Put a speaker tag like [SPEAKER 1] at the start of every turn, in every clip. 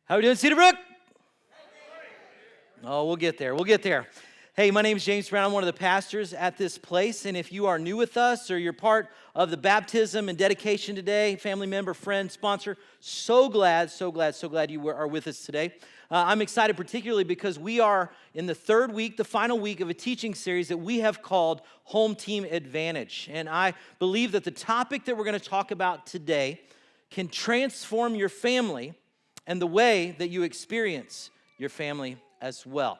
[SPEAKER 1] How are we doing, Cedarbrook? Oh, we'll get there. We'll get there. Hey, my name is James Brown. I'm one of the pastors at this place. And if you are new with us or you're part of the baptism and dedication today, family member, friend, sponsor, so glad you are with us today. I'm excited particularly because we are in the third week, the final week of a teaching series that we have called Home Team Advantage. And I believe that the topic that we're going to talk about today can transform your family and the way that you experience your family as well.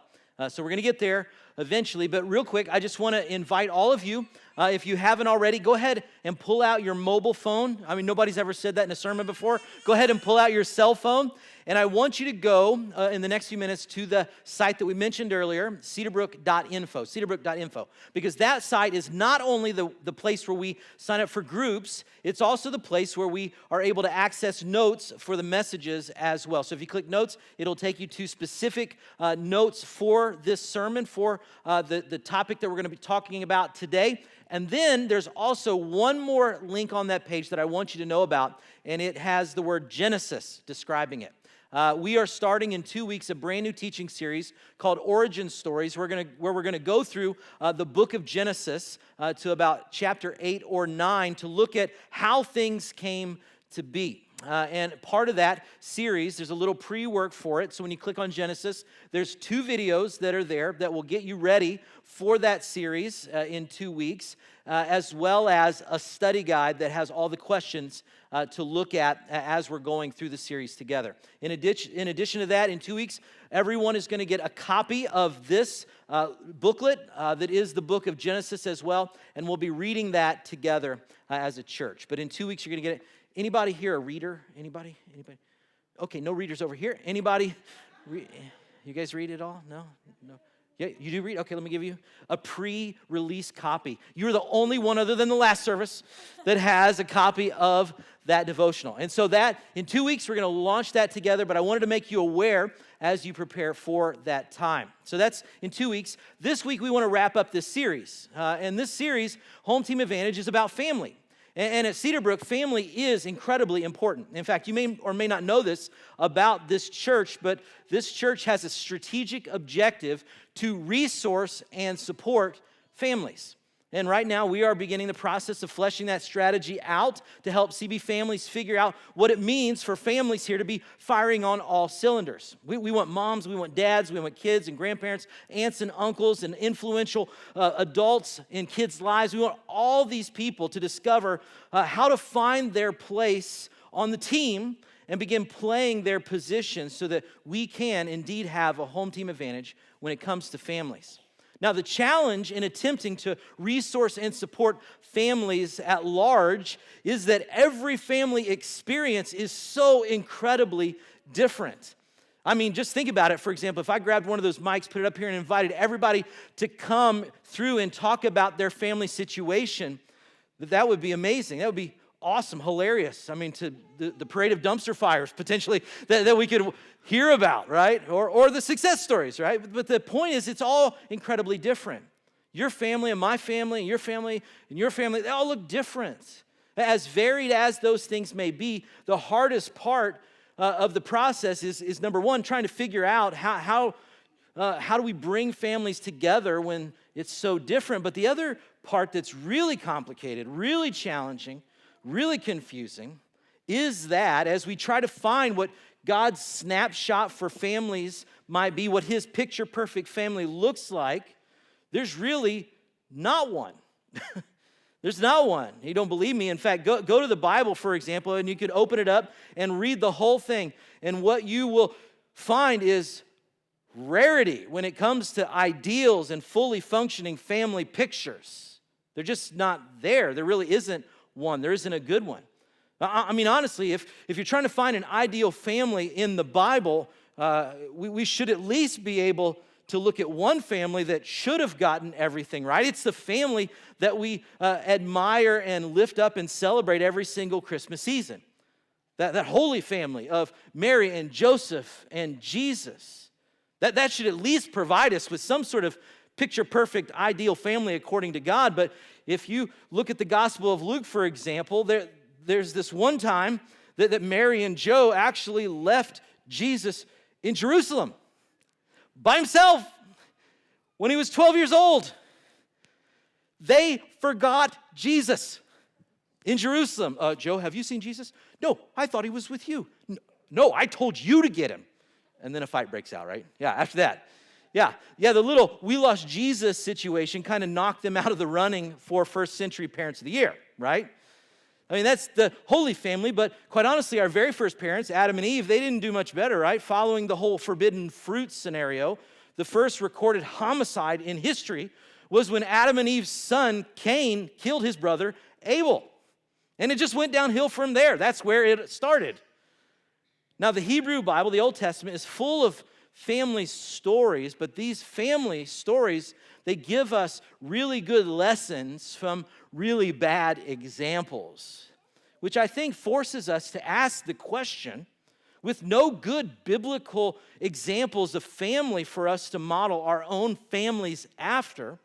[SPEAKER 1] So we're going to get there eventually, but real quick, I just want to invite all of you, if you haven't already, go ahead and pull out your mobile phone. I mean, nobody's ever said that in a sermon before. Go ahead and pull out your cell phone, and I want you to go in the next few minutes to the site that we mentioned earlier, cedarbrook.info, because that site is not only the place where we sign up for groups, it's also the place where we are able to access notes for the messages as well. So if you click notes, it'll take you to specific notes for this sermon, for the topic that we're going to be talking about today. And then there's also one more link on that page that I want you to know about, and it has the word Genesis describing it. We are starting in 2 weeks a brand new teaching series called Origin Stories, where we're going to go through the book of Genesis to about chapter 8 or 9 to look at how things came to be. And part of that series, there's a little pre-work for it. So when you click on Genesis, there's 2 videos that are there that will get you ready for that series in 2 weeks, as well as a study guide that has all the questions to look at as we're going through the series together. In addition to that, in 2 weeks, everyone is going to get a copy of this booklet that is the book of Genesis as well, and we'll be reading that together as a church. But in 2 weeks, you're going to get it. Anybody here a reader? Anybody? Okay, no readers over here. Anybody? You guys read it all? No? Yeah, you do read? Okay, let me give you a pre-release copy. You're the only one other than the last service that has a copy of that devotional. And so that, in 2 weeks, we're going to launch that together, but I wanted to make you aware as you prepare for that time. So that's in 2 weeks. This week, we want to wrap up this series. And this series, Home Team Advantage, is about family. And at Cedarbrook, family is incredibly important. In fact, you may or may not know this about this church, but this church has a strategic objective to resource and support families. And right now, we are beginning the process of fleshing that strategy out to help CB families figure out what it means for families here to be firing on all cylinders. We want moms, we want dads, we want kids and grandparents, aunts and uncles, and influential adults in kids' lives. We want all these people to discover how to find their place on the team and begin playing their position so that we can indeed have a home team advantage when it comes to families. Now, the challenge in attempting to resource and support families at large is that every family experience is so incredibly different. I mean, just think about it. For example, if I grabbed one of those mics, put it up here, and invited everybody to come through and talk about their family situation, that would be amazing. That would be awesome, hilarious. I mean, to the parade of dumpster fires, potentially, that we could hear about, right? Or the success stories, right? But the point is, it's all incredibly different. Your family and my family and your family, they all look different. As varied as those things may be, the hardest part of the process is number one, trying to figure out how do we bring families together when it's so different. But the other part that's really complicated, really challenging, really confusing, is that as we try to find what God's snapshot for families might be, what his picture-perfect family looks like, there's really not one. There's not one. You don't believe me? In fact, go to the Bible, for example, and you could open it up and read the whole thing. And what you will find is rarity when it comes to ideals and fully functioning family pictures. They're just not there. There really isn't one. There isn't a good one. I mean, honestly, if you're trying to find an ideal family in the Bible, we should at least be able to look at one family that should have gotten everything right. It's the family that we admire and lift up and celebrate every single Christmas season. That holy family of Mary and Joseph and Jesus. That should at least provide us with some sort of picture-perfect ideal family according to God. But if you look at the Gospel of Luke, for example, there's this one time that Mary and Joe actually left Jesus in Jerusalem by himself when he was 12 years old. They forgot Jesus in Jerusalem. Joe, have you seen Jesus? No, I thought he was with you. No, I told you to get him. And then a fight breaks out, right? Yeah, after that. Yeah, the little "we lost Jesus" situation kind of knocked them out of the running for first century Parents of the Year, right? I mean, that's the Holy Family, but quite honestly, our very first parents, Adam and Eve, they didn't do much better, right? Following the whole forbidden fruit scenario, the first recorded homicide in history was when Adam and Eve's son, Cain, killed his brother, Abel. And it just went downhill from there. That's where it started. Now, the Hebrew Bible, the Old Testament, is full of family stories, but these family stories, they give us really good lessons from really bad examples, which I think forces us to ask the question, with no good biblical examples of family for us to model our own families after,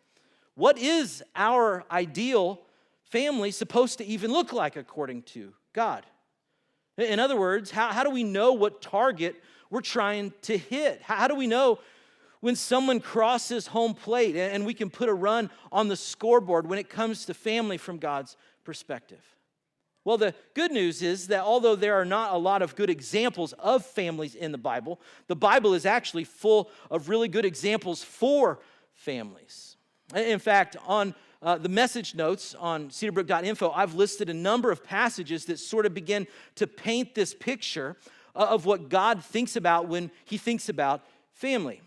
[SPEAKER 1] what is our ideal family supposed to even look like according to God? In other words, how do we know what target we're trying to hit? How do we know when someone crosses home plate and we can put a run on the scoreboard when it comes to family from God's perspective? Well, the good news is that although there are not a lot of good examples of families in the Bible is actually full of really good examples for families. In fact, on the message notes on cedarbrook.info, I've listed a number of passages that sort of begin to paint this picture of what God thinks about when he thinks about family.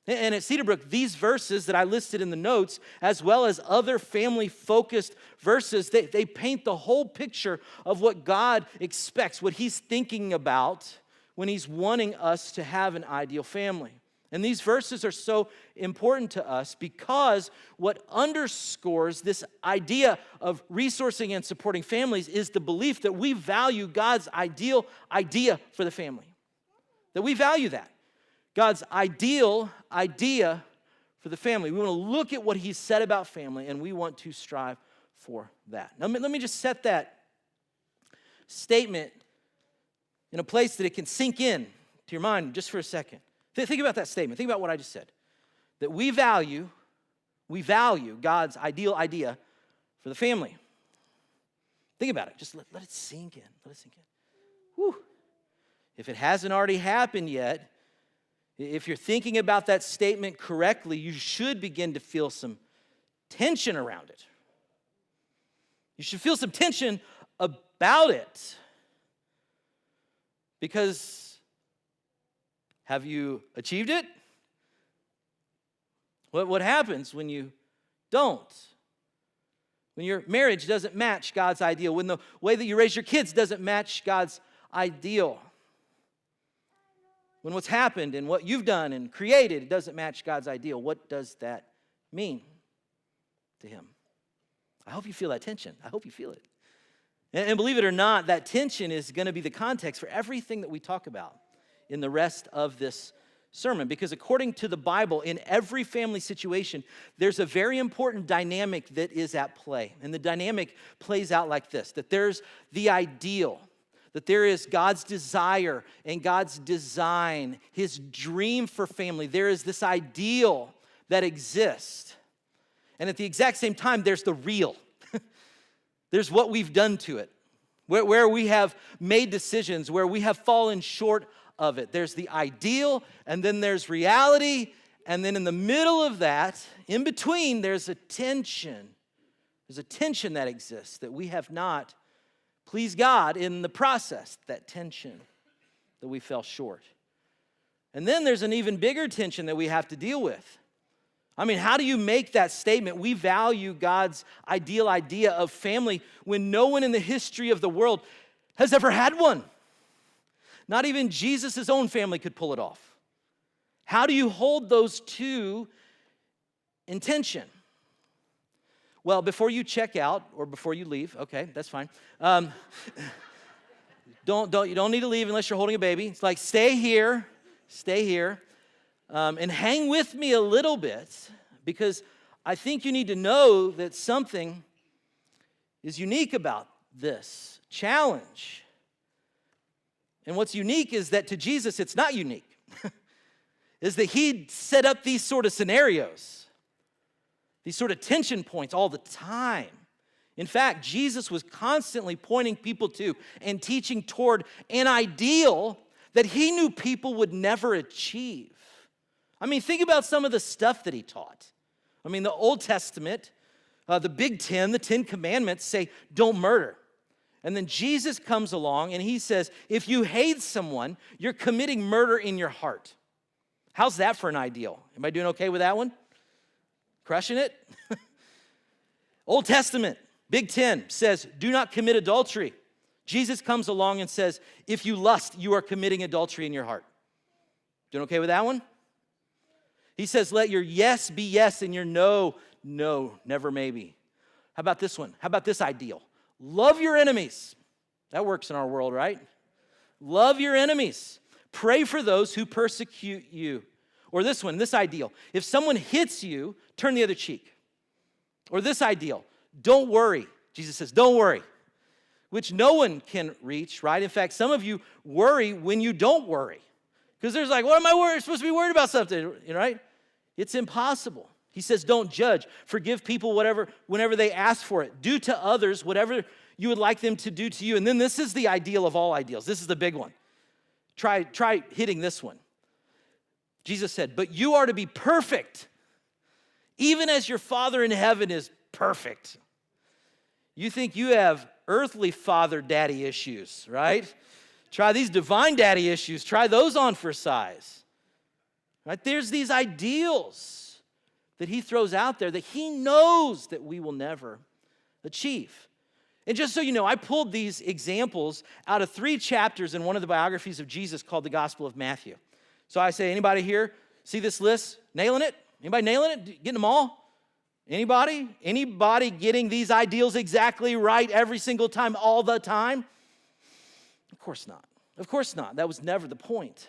[SPEAKER 1] And at Cedarbrook, these verses that I listed in the notes, as well as other family-focused verses, they paint the whole picture of what God expects, what he's thinking about when he's wanting us to have an ideal family. And these verses are so important to us because what underscores this idea of resourcing and supporting families is the belief that we value God's ideal idea for the family. That we value that. God's ideal idea for the family. We want to look at what he said about family, and we want to strive for that. Now, let me just set that statement in a place that it can sink in to your mind just for a second. Think about that statement. Think about what I just said. That we value God's ideal idea for the family. Think about it. Just let it sink in. Let it sink in. Whew. If it hasn't already happened yet, if you're thinking about that statement correctly, you should begin to feel some tension around it. You should feel some tension about it. Because have you achieved it? What happens when you don't? When your marriage doesn't match God's ideal, when the way that you raise your kids doesn't match God's ideal, when what's happened and what you've done and created doesn't match God's ideal, what does that mean to him? I hope you feel that tension. I hope you feel it. And believe it or not, that tension is going to be the context for everything that we talk about in the rest of this sermon. Because according to the Bible, in every family situation, there's a very important dynamic that is at play. And the dynamic plays out like this, that there's the ideal, that there is God's desire and God's design, his dream for family. There is this ideal that exists. And at the exact same time, there's the real. There's what we've done to it, where we have made decisions, where we have fallen short of it. There's the ideal, and then there's reality, and then in the middle of that, in between, there's a tension. There's a tension that exists that we have not pleased God in the process, that tension that we fell short. And then there's an even bigger tension that we have to deal with. I mean, how do you make that statement, we value God's ideal idea of family, when no one in the history of the world has ever had one? Not even Jesus' own family could pull it off. How do you hold those two in tension? Well, before you check out or before you leave, okay, that's fine. You don't need to leave unless you're holding a baby. It's like stay here, and hang with me a little bit, because I think you need to know that something is unique about this challenge. And what's unique is that to Jesus, it's not unique, is that he set up these sort of scenarios, these sort of tension points all the time. In fact, Jesus was constantly pointing people to and teaching toward an ideal that he knew people would never achieve. I mean, think about some of the stuff that he taught. I mean, the Old Testament, the Big Ten, the 10 Commandments say, don't murder. And then Jesus comes along and he says, if you hate someone, you're committing murder in your heart. How's that for an ideal? Am I doing okay with that one? Crushing it? Old Testament, Big Ten says, do not commit adultery. Jesus comes along and says, if you lust, you are committing adultery in your heart. Doing okay with that one? He says, let your yes be yes and your no, no, never maybe. How about this one? How about this ideal? Love your enemies. That works in our world, right? Love your enemies. Pray for those who persecute you. Or this one, this ideal. If someone hits you, turn the other cheek. Or this ideal. Don't worry. Jesus says, don't worry. Which no one can reach, right? In fact, some of you worry when you don't worry. Because there's like, what am I supposed to be worried about something, right? It's impossible. He says, don't judge. Forgive people whenever they ask for it. Do to others whatever you would like them to do to you. And then this is the ideal of all ideals. This is the big one. Try hitting this one. Jesus said, but you are to be perfect, even as your Father in heaven is perfect. You think you have earthly father daddy issues, right? Try these divine daddy issues. Try those on for size. Right? There's these ideals that he throws out there that he knows that we will never achieve. And just so you know, I pulled these examples out of 3 chapters in one of the biographies of Jesus called the Gospel of Matthew. So I say, anybody here see this list? Nailing it? Anybody nailing it? Getting them all? Anybody? Anybody getting these ideals exactly right every single time, all the time? Of course not. Of course not. That was never the point.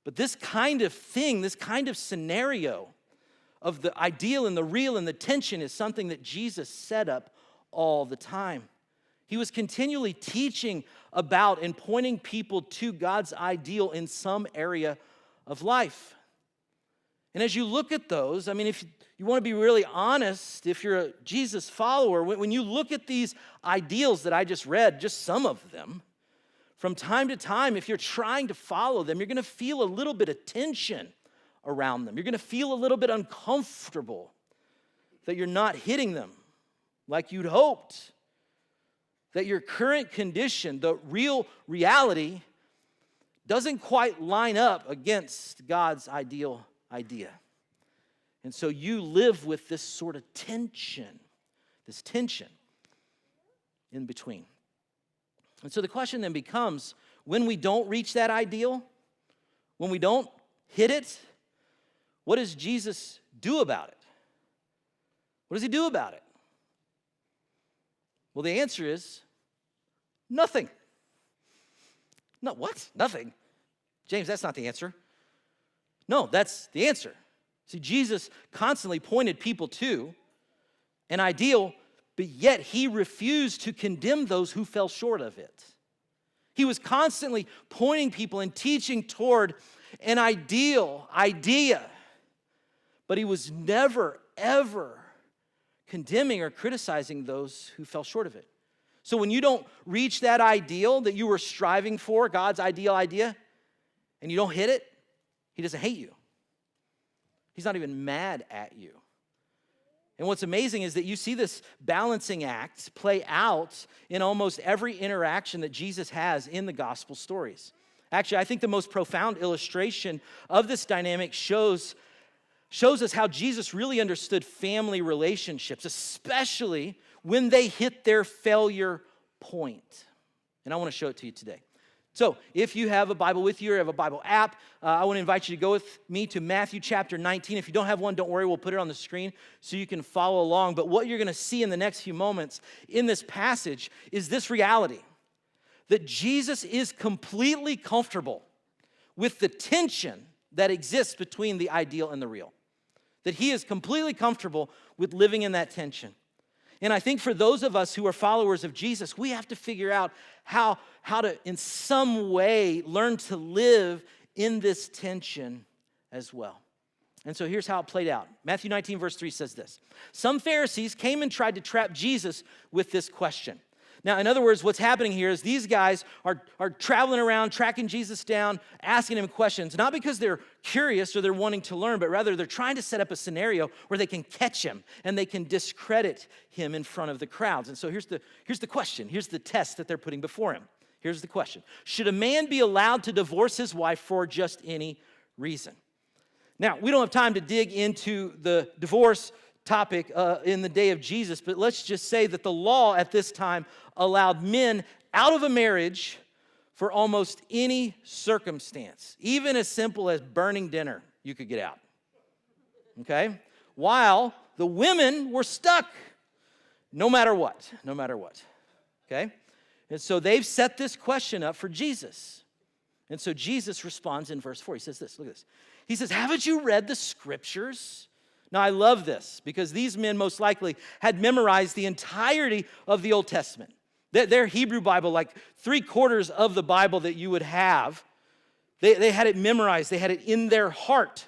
[SPEAKER 1] But this kind of thing, this kind of scenario of the ideal and the real and the tension is something that Jesus set up all the time. He was continually teaching about and pointing people to God's ideal in some area of life. And as you look at those, I mean, if you want to be really honest, if you're a Jesus follower, when you look at these ideals that I just read, just some of them, from time to time, if you're trying to follow them, you're going to feel a little bit of tension around them. You're going to feel a little bit uncomfortable that you're not hitting them like you'd hoped, that your current condition, the real reality, doesn't quite line up against God's ideal idea. And so you live with this sort of tension, this tension in between. And so the question then becomes, when we don't reach that ideal, when we don't hit it, what does Jesus do about it? What does he do about it? Well, the answer is nothing. No, what? Nothing? James, that's not the answer. No, that's the answer. See, Jesus constantly pointed people to an ideal, but yet he refused to condemn those who fell short of it. He was constantly pointing people and teaching toward an ideal idea, but he was never, ever condemning or criticizing those who fell short of it. So when you don't reach that ideal that you were striving for, God's ideal idea, and you don't hit it, he doesn't hate you. He's not even mad at you. And what's amazing is that you see this balancing act play out in almost every interaction that Jesus has in the gospel stories. Actually, I think the most profound illustration of this dynamic shows us how Jesus really understood family relationships, especially when they hit their failure point. And I want to show it to you today. So if you have a Bible with you or have a Bible app, I want to invite you to go with me to Matthew chapter 19. If you don't have one, don't worry, we'll put it on the screen so you can follow along. But what you're going to see in the next few moments in this passage is this reality, that Jesus is completely comfortable with the tension that exists between the ideal and the real. That he is completely comfortable with living in that tension. And I think for those of us who are followers of Jesus, we have to figure out how to, in some way, learn to live in this tension as well. And so here's how it played out. Matthew 19, verse 3 says this. Some Pharisees came and tried to trap Jesus with this question. Now, in other words, what's happening here is these guys are traveling around, tracking Jesus down, asking him questions, not because they're curious or they're wanting to learn, but rather they're trying to set up a scenario where they can catch him and they can discredit him in front of the crowds. And so here's the question. Here's the test that they're putting before him. Here's the question. Should a man be allowed to divorce his wife for just any reason? Now, we don't have time to dig into the divorce topic in the day of Jesus, but let's just say that the law at this time allowed men out of a marriage for almost any circumstance, even as simple as burning dinner, you could get out, okay? While the women were stuck no matter what, okay? And so they've set this question up for Jesus. And so Jesus responds in verse 4. He says this, look at this. He says, haven't you read the scriptures? Now, I love this because these men most likely had memorized the entirety of the Old Testament. Their Hebrew Bible, like 3/4 of the Bible that you would have, they had it memorized. They had it in their heart.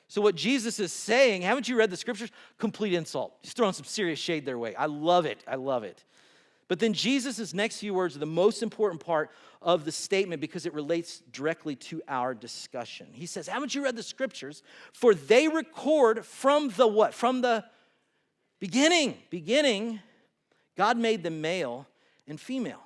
[SPEAKER 1] So what Jesus is saying, haven't you read the scriptures? Complete insult. He's throwing some serious shade their way. I love it. But then Jesus' next few words are the most important part of the statement because it relates directly to our discussion. He says, haven't you read the scriptures? For they record from the what? From the beginning, God made them male and female.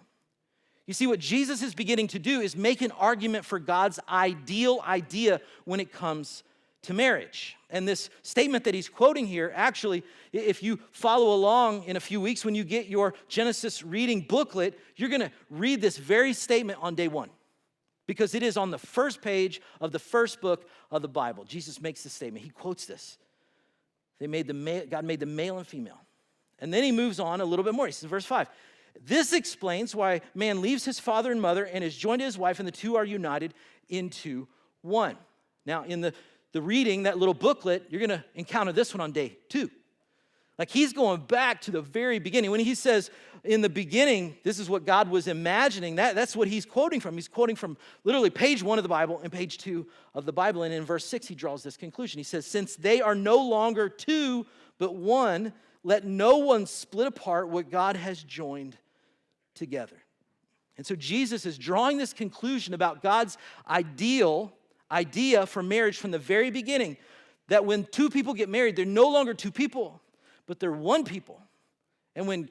[SPEAKER 1] You see, what Jesus is beginning to do is make an argument for God's ideal idea when it comes to marriage. And this statement that he's quoting here, actually, if you follow along in a few weeks when you get your Genesis reading booklet, you're going to read this very statement on day one because it is on the first page of the first book of the Bible. Jesus makes this statement. He quotes this. God made the male and female. And then he moves on a little bit more. He says, verse 5, this explains why man leaves his father and mother and is joined to his wife, and the two are united into one. Now, in the reading, that little booklet, you're going to encounter this one on day 2. Like he's going back to the very beginning. When he says in the beginning, this is what God was imagining, that's what he's quoting from. He's quoting from literally page 1 of the Bible and page 2 of the Bible. And in verse 6, he draws this conclusion. He says, since they are no longer two, but one, let no one split apart what God has joined together. And so Jesus is drawing this conclusion about God's idea for marriage from the very beginning, that when two people get married, they're no longer two people, but they're one people. And when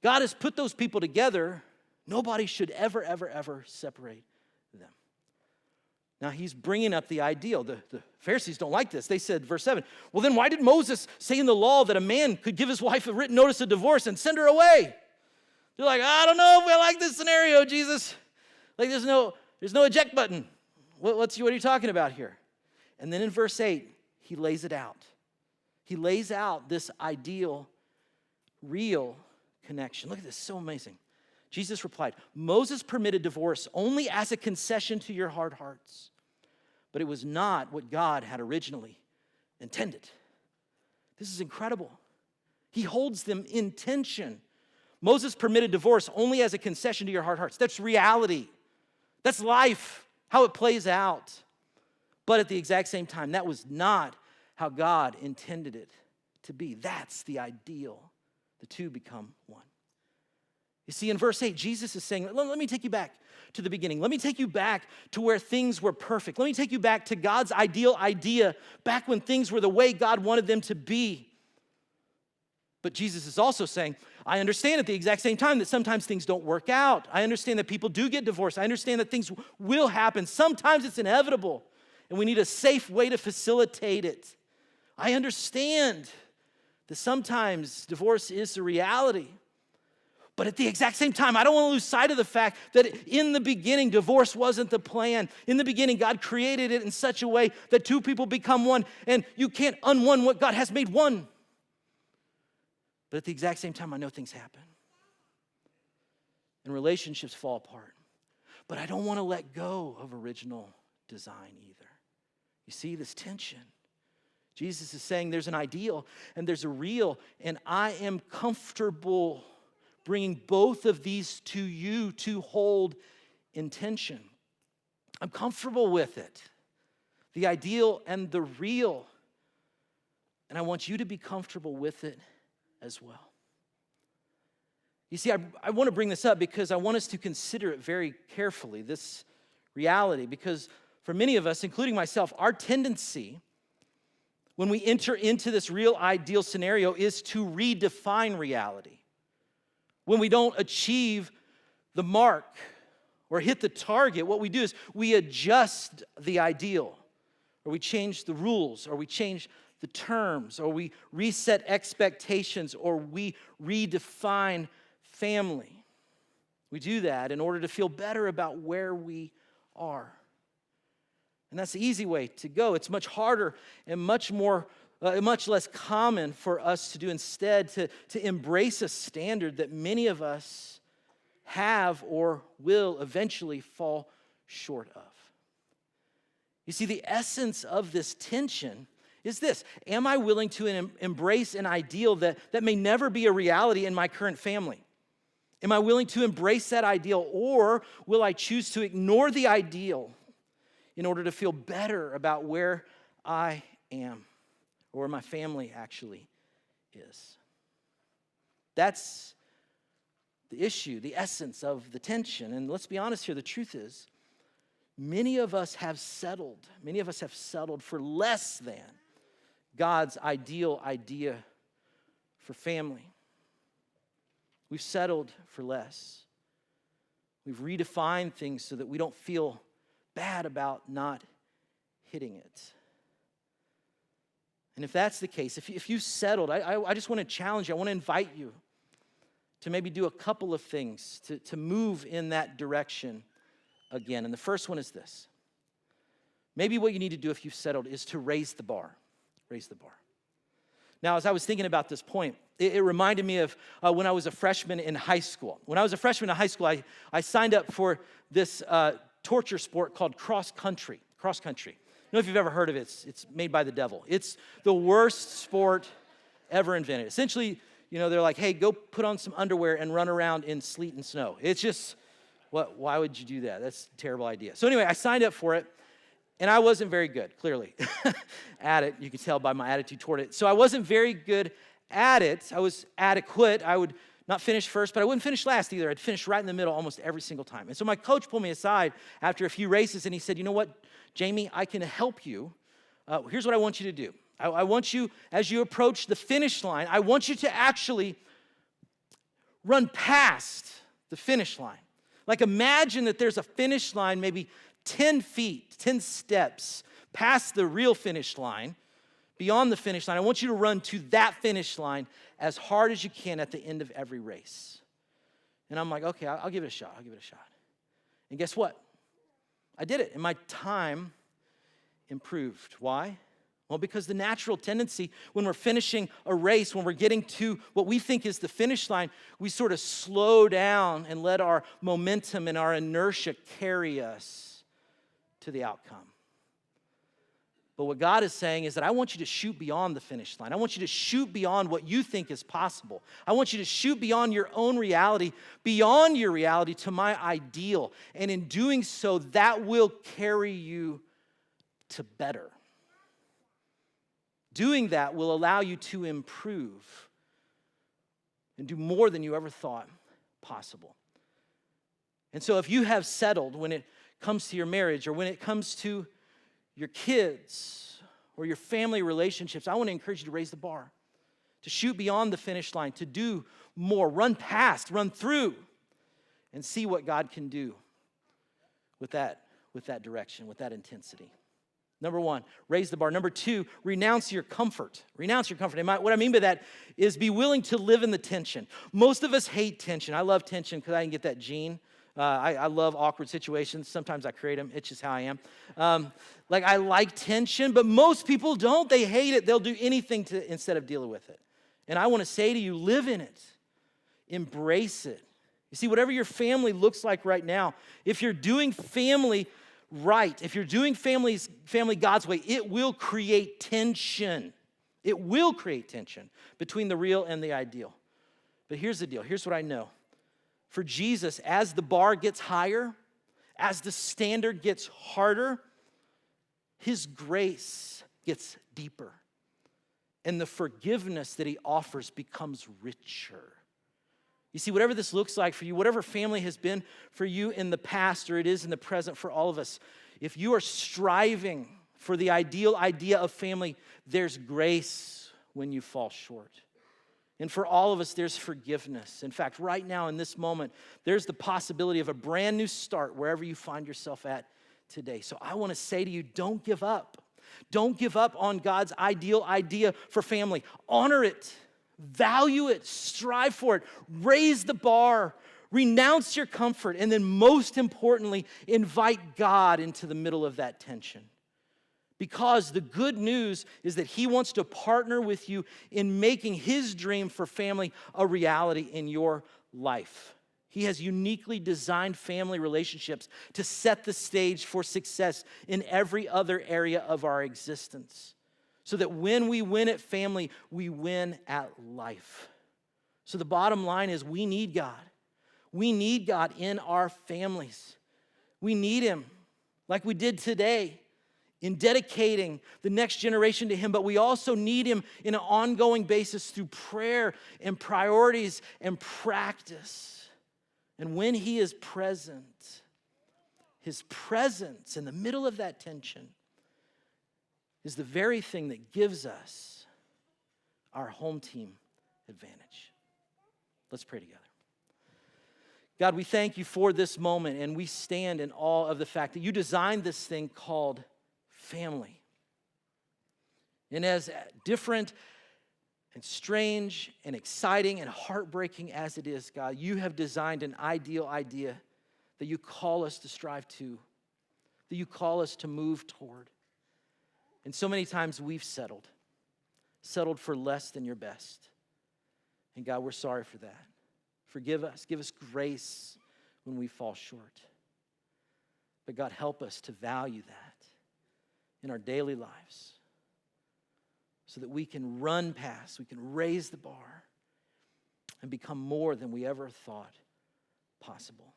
[SPEAKER 1] God has put those people together, nobody should ever separate them. Now, he's bringing up the ideal. The Pharisees don't like this. They said, verse 7, well, then why did Moses say in the law that a man could give his wife a written notice of divorce and send her away? They're like, I don't know if I like this scenario, Jesus. Like, there's no eject button. What are you talking about here? And then in verse 8, he lays it out. He lays out this ideal, real connection. Look at this, so amazing. Jesus replied, Moses permitted divorce only as a concession to your hard hearts, but it was not what God had originally intended. This is incredible. He holds them in tension. Moses permitted divorce only as a concession to your hard hearts. That's reality. That's life, how it plays out. But at the exact same time, that was not how God intended it to be. That's the ideal. The two become one. You see, in verse 8, Jesus is saying, let me take you back to the beginning. Let me take you back to where things were perfect. Let me take you back to God's ideal idea, back when things were the way God wanted them to be. But Jesus is also saying, I understand at the exact same time that sometimes things don't work out. I understand that people do get divorced. I understand that things will happen. Sometimes it's inevitable, and we need a safe way to facilitate it. I understand that sometimes divorce is a reality. But at the exact same time, I don't want to lose sight of the fact that in the beginning, divorce wasn't the plan. In the beginning, God created it in such a way that two people become one, and you can't unone what God has made one. But at the exact same time, I know things happen. And relationships fall apart. But I don't want to let go of original design either. You see this tension. Jesus is saying there's an ideal and there's a real, and I am comfortable bringing both of these to you to hold in tension. I'm comfortable with it, the ideal and the real, and I want you to be comfortable with it as well. You see, I want to bring this up because I want us to consider it very carefully, this reality, because for many of us, including myself, our tendency when we enter into this real ideal scenario is to redefine reality. When we don't achieve the mark or hit the target, what we do is we adjust the ideal, or we change the rules, or we change the terms, or we reset expectations, or we redefine family. We do that in order to feel better about where we are. And that's the easy way to go. It's much harder and much less common for us to do instead, to embrace a standard that many of us have or will eventually fall short of. You see, the essence of this tension is this: am I willing to embrace an ideal that may never be a reality in my current family? Am I willing to embrace that ideal, or will I choose to ignore the ideal in order to feel better about where I am or where my family actually is? That's the issue, the essence of the tension. And let's be honest here, the truth is, many of us have settled for less than God's ideal idea for family. We've settled for less. We've redefined things so that we don't feel bad about not hitting it. And if that's the case, if you've settled, I just want to challenge you. I want to invite you to maybe do a couple of things to move in that direction again. And the first one is this. Maybe what you need to do if you've settled is to raise the bar. Raise the bar. Now, as I was thinking about this point, it reminded me of when I was a freshman in high school. When I was a freshman in high school, I signed up for this torture sport called cross country. I don't know if you've ever heard of it. It's made by the devil. It's the worst sport ever invented. Essentially, they're like, hey, go put on some underwear and run around in sleet and snow. It's just, why would you do that? That's a terrible idea. So anyway, I signed up for it, and I wasn't very good, clearly, at it. You could tell by my attitude toward it. So I wasn't very good at it. I was adequate. I would not finish first, but I wouldn't finish last either. I'd finish right in the middle almost every single time. And so my coach pulled me aside after a few races, and he said, you know what, Jamie, I can help you. Here's what I want you to do. I want you, as you approach the finish line, I want you to actually run past the finish line. Like, imagine that there's a finish line maybe 10 feet, 10 steps past the real finish line, beyond the finish line. I want you to run to that finish line as hard as you can at the end of every race. And I'm like, okay, I'll give it a shot. And guess what? I did it, and my time improved. Why? Well, because the natural tendency when we're finishing a race, when we're getting to what we think is the finish line, we sort of slow down and let our momentum and our inertia carry us to the outcome. But what God is saying is that I want you to shoot beyond the finish line. I want you to shoot beyond what you think is possible. I want you to shoot beyond your own reality, beyond your reality to my ideal. And in doing so, that will carry you to better. Doing that will allow you to improve and do more than you ever thought possible. And so if you have settled when it comes to your marriage or when it comes to your kids or your family relationships, I want to encourage you to raise the bar, to shoot beyond the finish line, to do more, run past, run through, and see what God can do with that direction, with that intensity. Number one, raise the bar. Number two, renounce your comfort. Renounce your comfort. And what I mean by that is be willing to live in the tension. Most of us hate tension. I love tension because I can get that gene. I love awkward situations. Sometimes I create them. It's just how I am. I like tension, but most people don't. They hate it. They'll do anything instead of dealing with it. And I want to say to you, live in it. Embrace it. You see, whatever your family looks like right now, if you're doing family right, if you're doing family God's way, it will create tension. It will create tension between the real and the ideal. But here's the deal. Here's what I know. For Jesus, as the bar gets higher, as the standard gets harder, his grace gets deeper. And the forgiveness that he offers becomes richer. You see, whatever this looks like for you, whatever family has been for you in the past or it is in the present for all of us, if you are striving for the ideal idea of family, there's grace when you fall short. And for all of us, there's forgiveness. In fact, right now in this moment, there's the possibility of a brand new start wherever you find yourself at today. So I want to say to you, don't give up. Don't give up on God's ideal idea for family. Honor it. Value it, strive for it, raise the bar, renounce your comfort, and then most importantly, invite God into the middle of that tension. Because the good news is that he wants to partner with you in making his dream for family a reality in your life. He has uniquely designed family relationships to set the stage for success in every other area of our existence. So that when we win at family, we win at life. So the bottom line is we need God. We need God in our families. We need him like we did today in dedicating the next generation to him, but we also need him in an ongoing basis through prayer and priorities and practice. And when he is present, his presence in the middle of that tension is the very thing that gives us our home team advantage. Let's pray together. God, we thank you for this moment, and we stand in awe of the fact that you designed this thing called family. And as different and strange and exciting and heartbreaking as it is, God, you have designed an ideal idea that you call us to strive to, that you call us to move toward. And so many times we've settled for less than your best. And God, we're sorry for that. Forgive us. Give us grace when we fall short. But God, help us to value that in our daily lives so that we can run past, we can raise the bar and become more than we ever thought possible.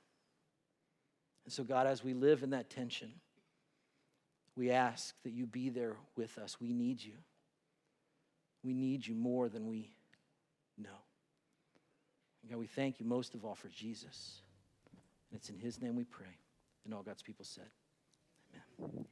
[SPEAKER 1] And so God, as we live in that tension, we ask that you be there with us. We need you. We need you more than we know. And God, we thank you most of all for Jesus. And it's in his name we pray. And all God's people said, amen.